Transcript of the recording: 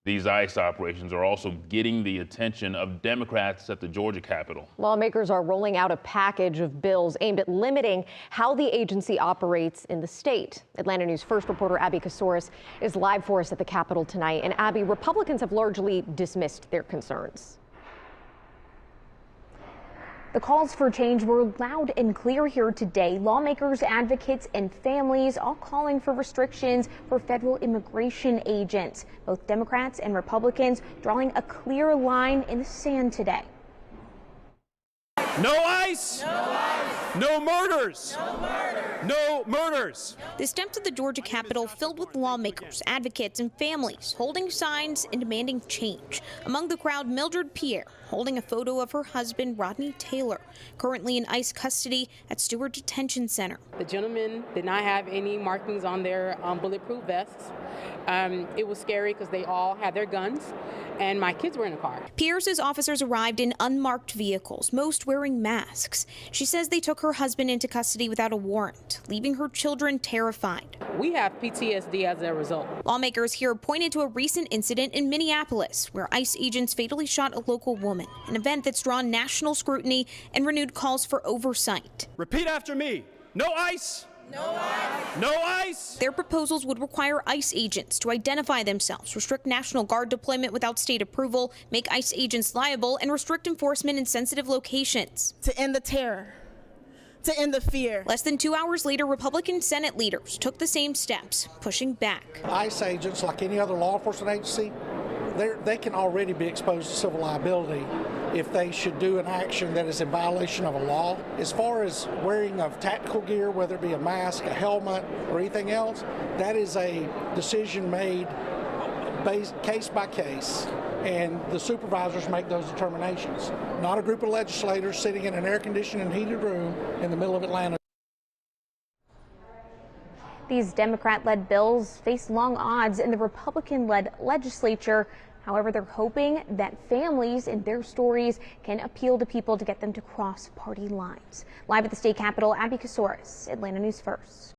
These ICE operations are also getting the attention of Democrats at the Georgia Capitol. Lawmakers are rolling out a package of bills aimed at limiting how the agency operates in the state. Atlanta News First reporter Abby Kasoris is live for us at the Capitol tonight. And Abby, Republicans have largely dismissed their concerns. The calls for change were loud and clear here today. Lawmakers, advocates, and families all calling for restrictions for federal immigration agents. Both Democrats and Republicans drawing a clear line in the sand today. No ICE! No ICE! No murders! No murders! No murders! The steps at the Georgia Capitol filled with lawmakers, advocates, and families holding signs and demanding change. Among the crowd, Mildred Pierre, holding a photo of her husband, Rodney Taylor, currently in ICE custody at Stewart Detention Center. The gentlemen did not have any markings on their bulletproof vests. It was scary because they all had their guns, and my kids were in the car. Pierre says officers arrived in unmarked vehicles, most wearing masks. She says they took her husband into custody without a warrant, leaving her children terrified. We have PTSD as a result. Lawmakers here pointed to a recent incident in Minneapolis where ICE agents fatally shot a local woman, an event that's drawn national scrutiny and renewed calls for oversight. Repeat after me. No ICE! No ICE! No ICE! Their proposals would require ICE agents to identify themselves, restrict National Guard deployment without state approval, make ICE agents liable, and restrict enforcement in sensitive locations. To end the terror, to end the fear. Less than 2 hours later, Republican Senate leaders took the same steps, pushing back. ICE agents, like any other law enforcement agency, they can already be exposed to civil liability if they should do an action that is in violation of a law. As far as wearing of tactical gear, whether it be a mask, a helmet, or anything else, that is a decision made based case by case, and the supervisors make those determinations. Not a group of legislators sitting in an air-conditioned and heated room in the middle of Atlanta. These Democrat-led bills face long odds in the Republican-led legislature. However, they're hoping that families and their stories can appeal to people to get them to cross party lines. Live at the state capitol, Abby Kasoris, Atlanta News First.